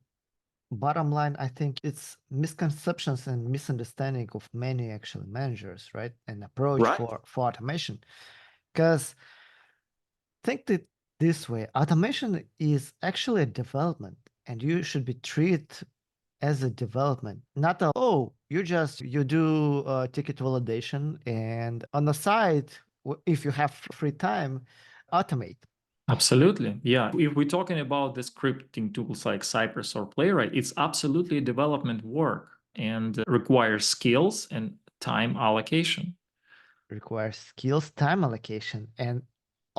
bottom line, I think it's misconceptions and misunderstanding of many actually managers, right? And approach Right. for automation. Because think it this way, automation is actually a development, and you should be treated as a development, not a, oh, you do ticket validation, and on the side, if you have free time, automate. Absolutely. Yeah. If we're talking about the scripting tools like Cypress or Playwright, it's absolutely development work and requires skills and time allocation. Requires skills, time allocation, and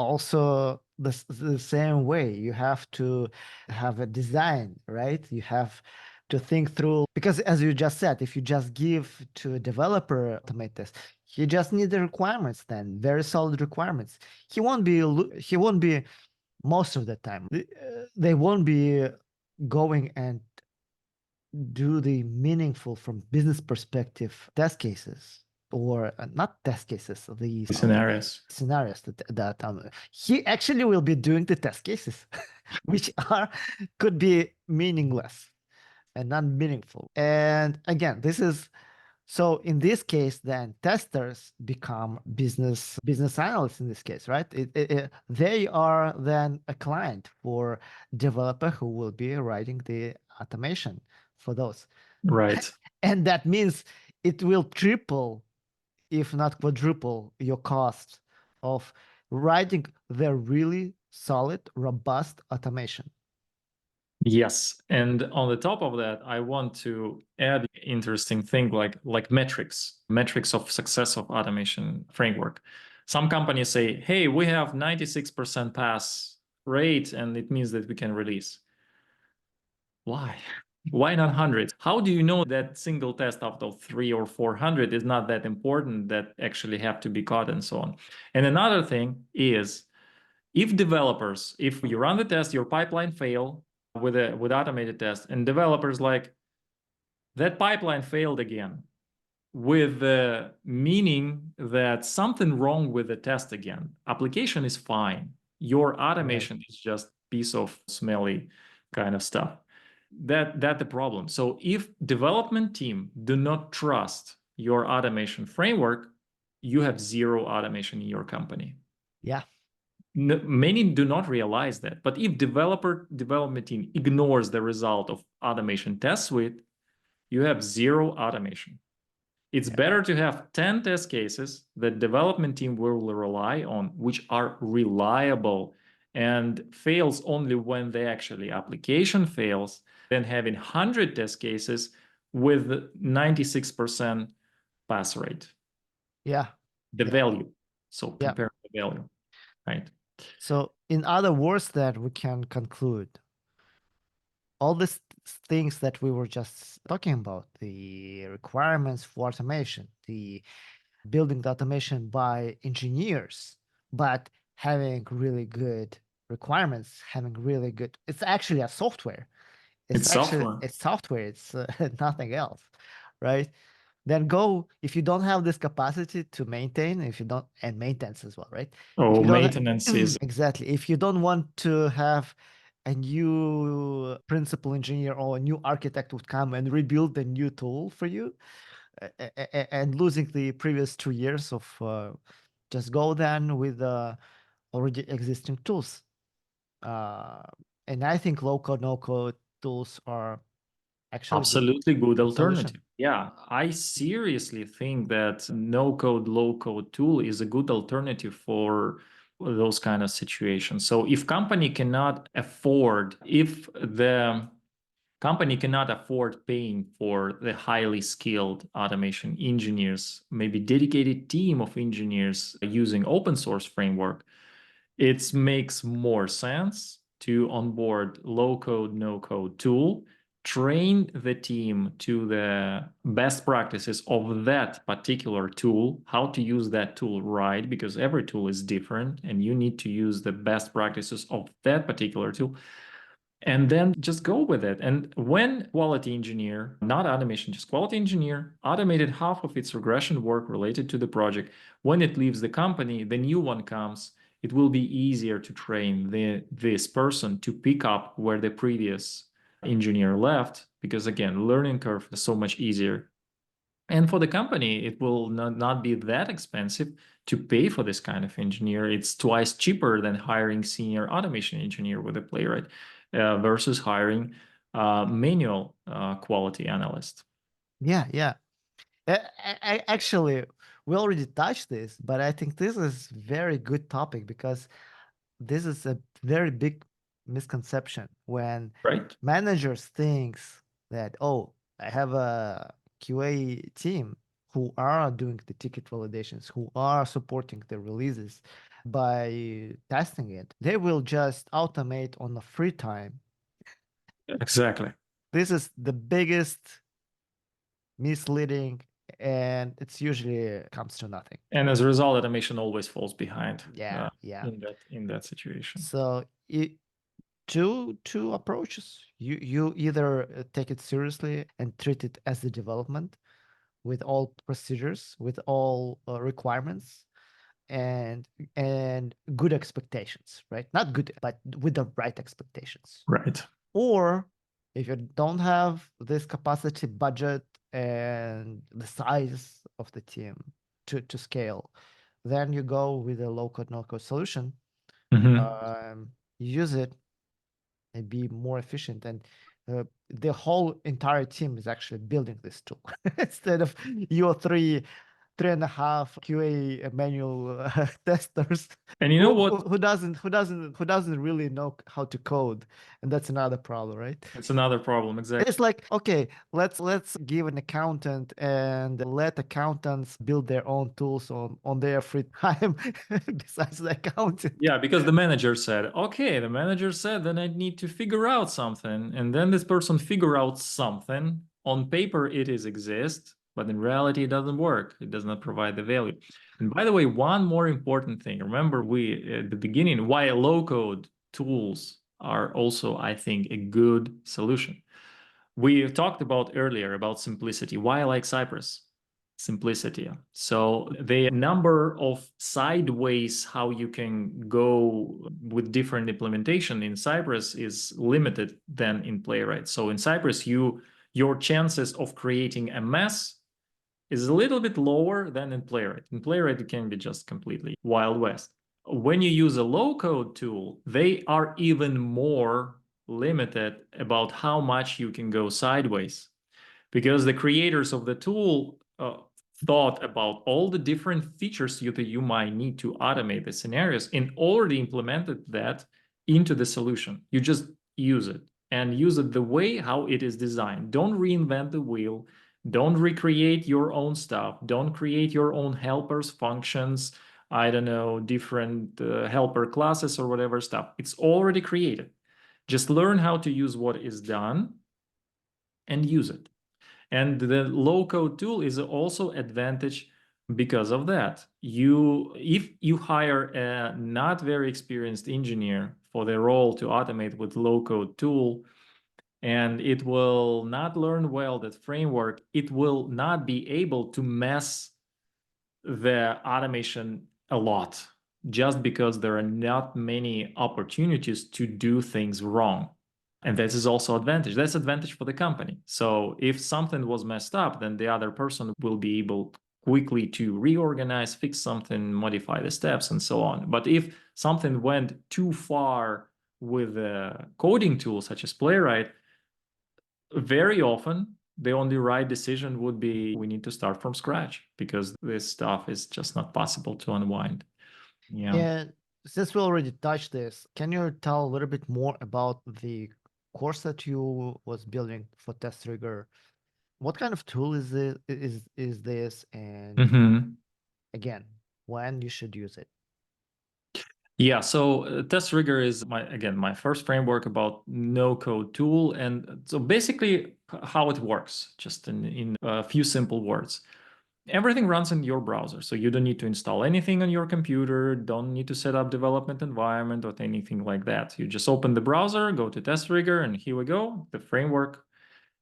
also the same way. You have to have a design, right? You have to think through, because as you just said, if you just give to a developer automate test, he just needs the requirements, then very solid requirements. He won't be most of the time. They won't be going and do the meaningful from business perspective test cases, or not test cases, the Scenarios. scenarios that he actually will be doing the test cases, which are could be meaningless and not meaningful. And again, this is so in this case, then testers become business analysts in this case, right? They are then a client for developer who will be writing the automation for those. Right. And that means it will triple, if not quadruple, your cost of writing the really solid, robust automation. Yes, and on the top of that, I want to add interesting thing like metrics of success of automation framework. Some companies say, "Hey, we have 96% pass rate, and it means that we can release." Why? Why not 100? How do you know that single test out of 3 or 400 is not that important that actually have to be caught and so on? And another thing is, if you run the test, your pipeline fail with automated test, and developers like that pipeline failed again, with the meaning that something wrong with the test again. Application is fine. Your automation is just piece of smelly kind of stuff. That the problem. So if development team do not trust your automation framework, you have zero automation in your company. Yeah. Many do not realize that. But if development team ignores the result of automation test suite, you have zero automation. It's better to have 10 test cases that development team will rely on, which are reliable and fails only when the actually application fails, than having 100 test cases with 96% pass rate. Yeah. The value. So Yeah. compare the value, right? So in other words, that we can conclude all these things that we were just talking about, the requirements for automation, the building the automation by engineers, but having really good requirements, having really good, it's actually a software. It's software. It's software. It's nothing else, right? Then go, if you don't have this capacity to maintain, if you don't, and maintenance as well, right? If Oh, you don't maintenance is exactly, if you don't want to have a new principal engineer or a new architect would come and rebuild a new tool for you, and losing the previous 2 years of just go then with already existing tools. And I think low code, no code tools are actually absolutely good solution. alternative. Yeah, I seriously think that no code, low code tool is a good alternative for those kind of situations. So if the company cannot afford paying for the highly skilled automation engineers, maybe dedicated team of engineers using open source framework, it makes more sense to onboard low code, no code tool, train the team to the best practices of that particular tool, how to use that tool right, because every tool is different and you need to use the best practices of that particular tool. And then just go with it. And when quality engineer, not automation, just quality engineer, automated half of its regression work related to the project, when it leaves the company, the new one comes, it will be easier to train this person to pick up where the previous engineer left, because again, learning curve is so much easier. And for the company, it will not be that expensive to pay for this kind of engineer. It's twice cheaper than hiring senior automation engineer with a Playwright versus hiring manual quality analyst. Yeah. Actually, we already touched this, but I think this is very good topic, because this is a very big misconception when Right. managers thinks that, oh, I have a QA team who are doing the ticket validations, who are supporting the releases. by testing it. They will just automate on the free time. Exactly. This is the biggest misleading, and it's usually comes to nothing. And as a result, automation always falls behind Yeah, yeah. in that situation. So two approaches. You either take it seriously and treat it as a development with all procedures, with all requirements, and good expectations, right? Not good, but with the right expectations. Right. Or if you don't have this capacity, budget, and the size of the team to scale, then you go with a low code, no code solution. Use it and be more efficient. And the whole entire team is actually building this tool instead of your three and a half QA manual testers. And you know what? Who doesn't really know how to code, and that's another problem, right? It's another problem. Exactly. It's like, okay, let's give an accountant and let accountants build their own tools on their free time besides the accountant. Yeah, because the manager said, okay, the manager said then I need to figure out something. And then this person figure out something. On paper, it is exist, but in reality, it doesn't work. It does not provide the value. And by the way, one more important thing. Remember, we at the beginning, why low-code tools are also, I think, a good solution. We talked about earlier about simplicity. Why I like Cypress? Simplicity. So the number of sideways how you can go with different implementation in Cypress is limited than in Playwright. So in Cypress, your chances of creating a mess is a little bit lower than in Playwright. In Playwright, it can be just completely Wild West. When you use a low-code tool, they are even more limited about how much you can go sideways, because the creators of the tool thought about all the different features that you might need to automate the scenarios and already implemented that into the solution. You just use it and use it the way how it is designed. Don't reinvent the wheel. Don't recreate your own stuff. Don't create your own helpers, functions, I don't know, different helper classes or whatever stuff. It's already created. Just learn how to use what is done and use it. And the low-code tool is also advantage because of that. If you hire a not very experienced engineer for the role to automate with low-code tool, and it will not learn well that framework, it will not be able to mess the automation a lot, just because there are not many opportunities to do things wrong. And this is also advantage. That's advantage for the company. So if something was messed up, then the other person will be able quickly to reorganize, fix something, modify the steps, and so on. But if something went too far with a coding tool such as Playwright, very often the only right decision would be we need to start from scratch, because this stuff is just not possible to unwind. Yeah. And since we already touched this, can you tell a little bit more about the course that you was building for Test Rigger? What kind of tool is it? Is this? And again, when you should use it? Yeah, so Test Rigger is my first framework about no-code tool. And so basically how it works, just in a few simple words. Everything runs in your browser, so you don't need to install anything on your computer, don't need to set up development environment or anything like that. You just open the browser, go to Test Rigger, and here we go. The framework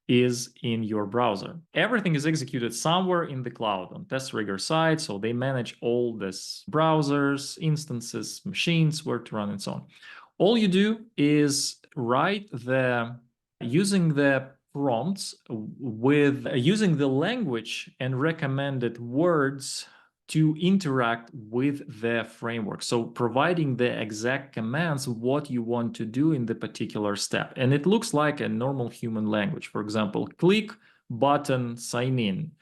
is in your browser. Everything is executed somewhere in the cloud on Test Rigger side, so they manage all this browsers, instances, machines, where to run, and so on. All you do is write using the prompts with using the language and recommended words to interact with the framework. So providing the exact commands, what you want to do in the particular step. And it looks like a normal human language. For example, click button, sign in,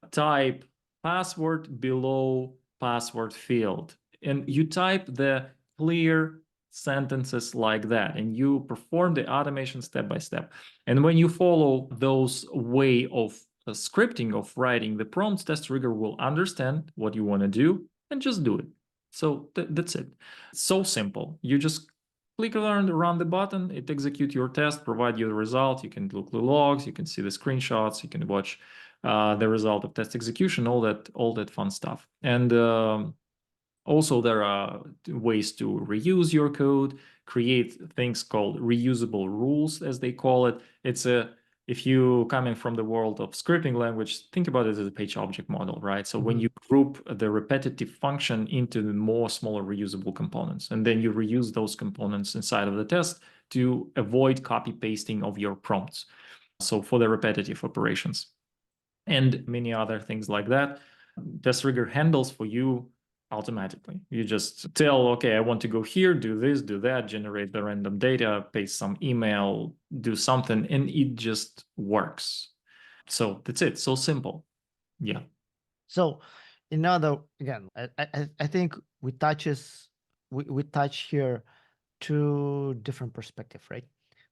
type password below password field. And you type the clear sentences like that, and you perform the automation step by step. And when you follow those way of scripting of writing the prompts, Test Rigger will understand what you want to do and just do it. So that's it. So simple. You just click around the button, it executes your test, provide you the result. You can look the logs, you can see the screenshots, you can watch the result of test execution, all that fun stuff. And also, there are ways to reuse your code, create things called reusable rules, as they call it. If you coming from the world of scripting language, think about it as a page object model, right? So when you group the repetitive function into the more smaller reusable components, and then you reuse those components inside of the test to avoid copy pasting of your prompts. So for the repetitive operations and many other things like that, test rigger handles for you automatically. You just tell, okay, I want to go here, do this, do that, generate the random data, paste some email, do something, and it just works. So that's it. So simple. Yeah. So, again, I think we touch here two different perspectives, right?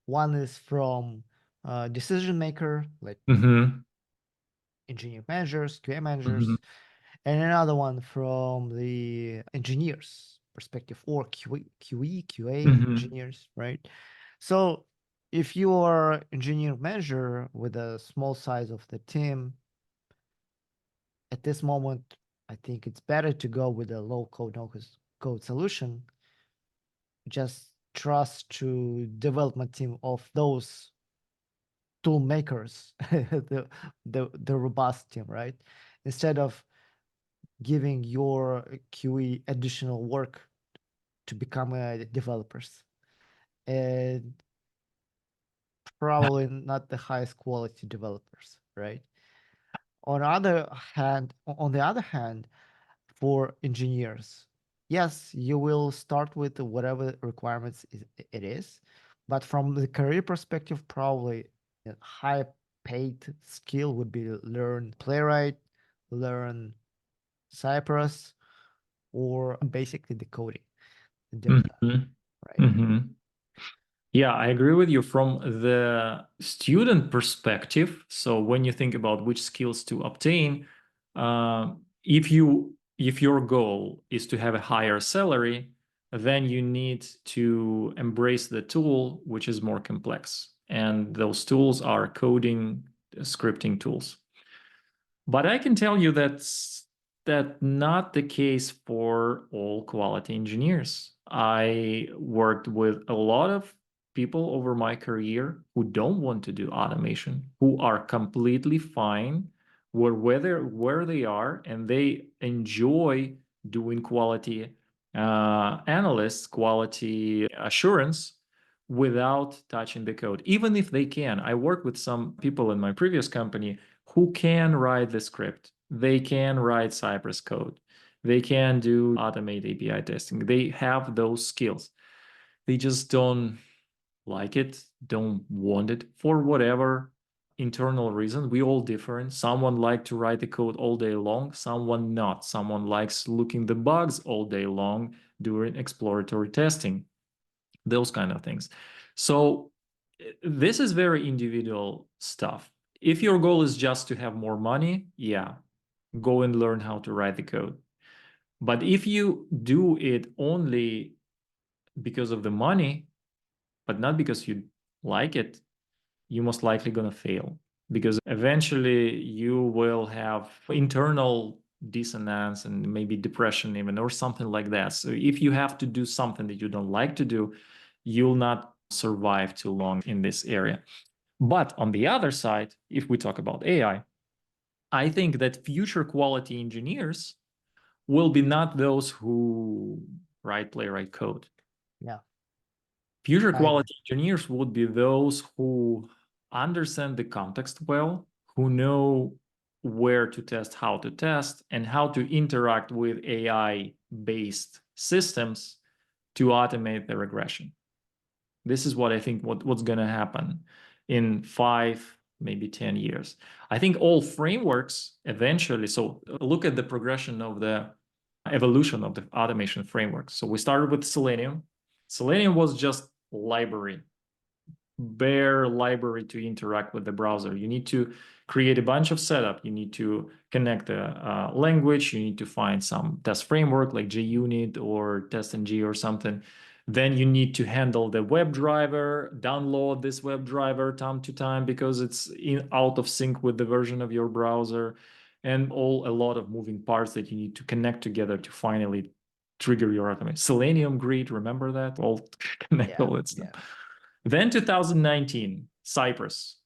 One is from decision maker, like Mm-hmm. engineering managers, QA Mm-hmm. managers, and another one from the engineers perspective, or QA Mm-hmm. engineers, right? So if you are engineer manager with a small size of the team, at this moment, I think it's better to go with a low code, no code solution. Just trust to development team of those tool makers, the robust team, right? Instead of giving your QE additional work to become developers, and probably not the highest quality developers, right? On the other hand, for engineers, yes, you will start with whatever requirements it is, but from the career perspective, probably a high paid skill would be learn Playwright, learn Cypress, or basically the coding, data, Mm-hmm. right? Mm-hmm. Yeah, I agree with you from the student perspective. So when you think about which skills to obtain, if your goal is to have a higher salary, then you need to embrace the tool which is more complex. And those tools are coding, scripting tools. But I can tell you that not the case for all quality engineers. I worked with a lot of people over my career who don't want to do automation, who are completely fine where they are, and they enjoy doing quality analysts, quality assurance without touching the code, even if they can. I work with some people in my previous company who can write the script. They can write Cypress code. They can do automate API testing. They have those skills. They just don't like it, don't want it for whatever internal reason. We all different. Someone like to write the code all day long, someone not. Someone likes looking the bugs all day long during exploratory testing, those kind of things. So this is very individual stuff. If your goal is just to have more money, yeah, go and learn how to write the code. But if you do it only because of the money, but not because you like it, you most likely gonna fail, because eventually you will have internal dissonance and maybe depression even, or something like that. So if you have to do something that you don't like to do, you'll not survive too long in this area. But on the other side, if we talk about AI, I think that future quality engineers will be not those who write playwright code. Yeah, Future I agree. quality engineers would be those who understand the context well, who know where to test, how to test, and how to interact with AI-based systems to automate the regression. This is what I think what's going to happen in 5, maybe 10 years. I think all frameworks eventually, so look at the progression of the evolution of the automation frameworks. So we started with Selenium. Selenium was just library. bare library to interact with the browser. You need to create a bunch of setup. You need to connect a language. You need to find some test framework like JUnit or TestNG or something. Then you need to handle the WebDriver, download this WebDriver time to time because it's out of sync with the version of your browser, and a lot of moving parts that you need to connect together to finally trigger your automation. Selenium grid, remember that? All connect all that stuff. Yeah. Then 2019, Cypress,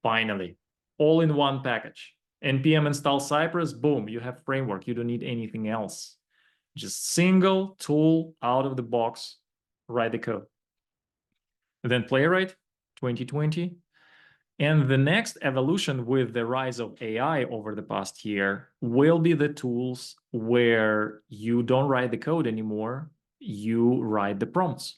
finally, all in one package. npm install Cypress, boom, you have framework. You don't need anything else. Just single tool out of the box, write the code. Then Playwright, 2020. And the next evolution with the rise of AI over the past year will be the tools where you don't write the code anymore, you write the prompts.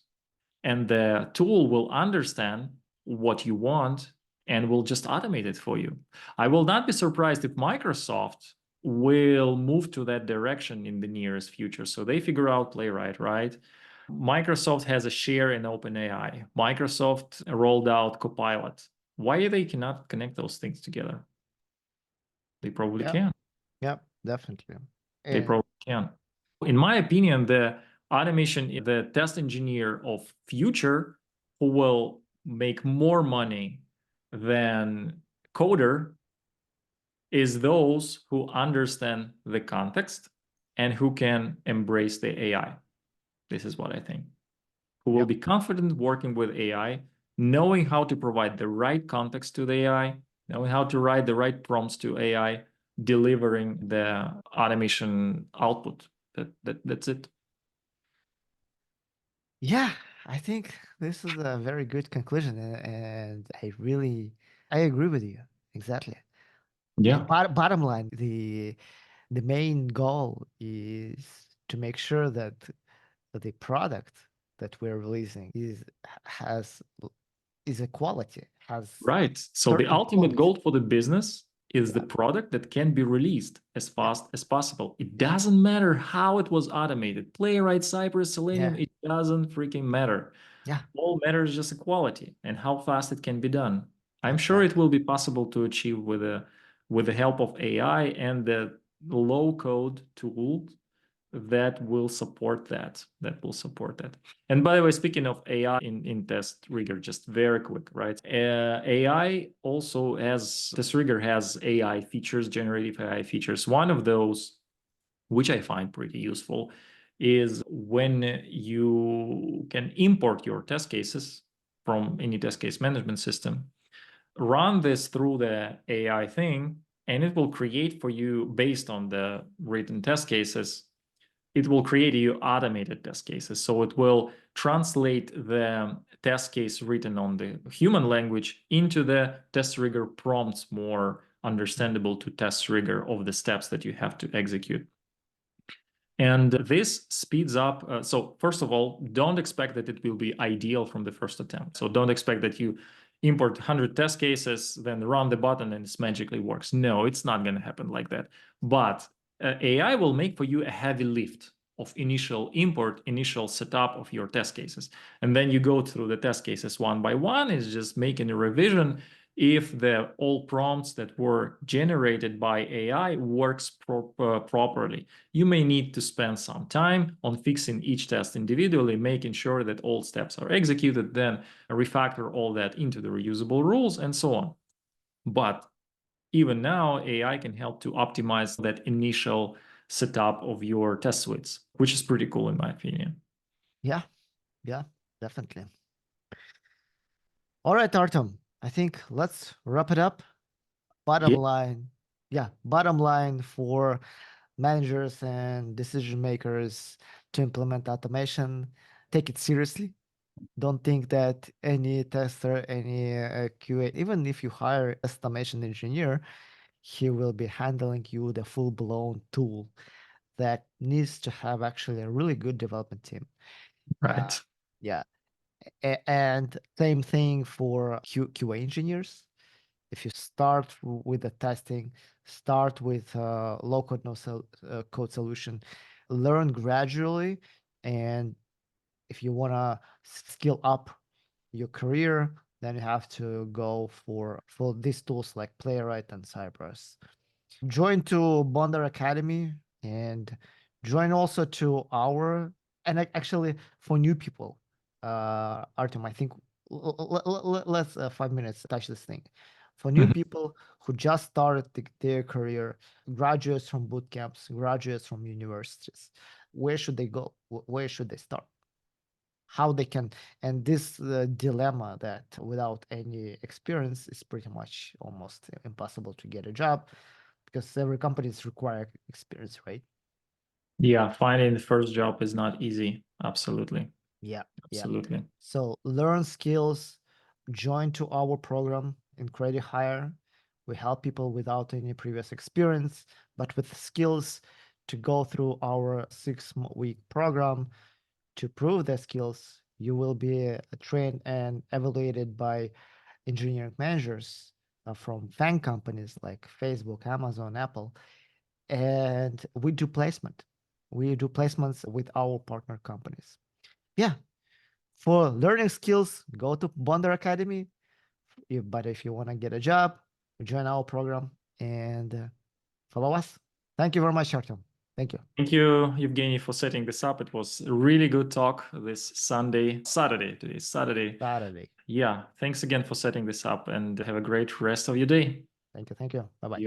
And the tool will understand what you want and will just automate it for you. I will not be surprised if Microsoft will move to that direction in the nearest future. So they figure out Playwright, right? Microsoft has a share in OpenAI. Microsoft rolled out Copilot. Why they cannot connect those things together? They probably Yeah. can. Yeah, definitely. They And probably can. In my opinion, the automation, the test engineer of future who will make more money than coder is those who understand the context and who can embrace the AI. This is what I think. Who will yep. be confident working with AI, knowing how to provide the right context to the AI, knowing how to write the right prompts to AI, delivering the automation output. That's it. Yeah, I think this is a very good conclusion, and I agree with you exactly. And Yeah, bottom line, the main goal is to make sure that the product that we're releasing has is a quality, has right. So the certain ultimate quality. goal for the business is the Yeah, product that can be released as yeah, fast as possible. It doesn't matter how it was automated. Playwright, Cypress, Selenium, yeah, it doesn't freaking matter. yeah, All matters just the quality and how fast it can be done. I'm sure it exactly. will be possible to achieve with the help of AI and the low code tool that will support that. That will support that. And by the way, speaking of AI in test rigor, just very quick, right? AI also has test rigor has AI features, generative AI features. One of those, which I find pretty useful, is when you can import your test cases from any test case management system, run this through the AI thing, and it will create for you, based on the written test cases, it will create you automated test cases. So it will translate the test case written on the human language into the test rigor prompts, more understandable to test rigor of the steps that you have to execute. And this speeds up. So first of all, don't expect that it will be ideal from the first attempt. So don't expect that you import 100 test cases, then run the button and it magically works. No, it's not going to happen like that. But AI will make for you a heavy lift of initial import, initial setup of your test cases. And then you go through the test cases one by one, is just making a revision if the all prompts that were generated by AI works properly. You may need to spend some time on fixing each test individually, making sure that all steps are executed, then refactor all that into the reusable rules and so on. But even now, AI can help to optimize that initial setup of your test suites, which is pretty cool in my opinion. Yeah, yeah, definitely. All right, Artem. I think let's wrap it up. Bottom Yeah, line, yeah, bottom line for managers and decision makers to implement automation, take it seriously. Don't think that any tester, any QA, even if you hire a automation engineer, he will be handling you the full-blown tool that needs to have actually a really good development team. Uh, right. yeah, and same thing for QA engineers. If you start with the testing, start with low code, code solution, learn gradually. And if you want to skill up your career, then you have to go for these tools like Playwright and Cypress. Join to Bondar Academy and join also to our, and actually for new people, Artem, I think let's 5 minutes touch this thing. For new people who just started their career, graduates from boot camps, graduates from universities, where should they go? Where should they start? How they can, and this dilemma that without any experience is pretty much almost impossible to get a job because every company is require experience, right? Yeah, finding the first job is not easy. Absolutely. Yeah, yeah. Absolutely. So learn skills, join to our program in Credit Hire. We help people without any previous experience, but with skills to go through our 6-week program. To prove their skills, you will be trained and evaluated by engineering managers from FANG companies like Facebook, Amazon, Apple, and we do placement. We do placements with our partner companies. Yeah, for learning skills, go to Bondar Academy. But if you want to get a job, join our program and follow us. Thank you very much, Artem. Thank you. Thank you, Evgeny, for setting this up. It was a really good talk this Saturday. Today is Saturday. Saturday. Yeah, thanks again for setting this up and have a great rest of your day. Thank you. Thank you. Bye bye.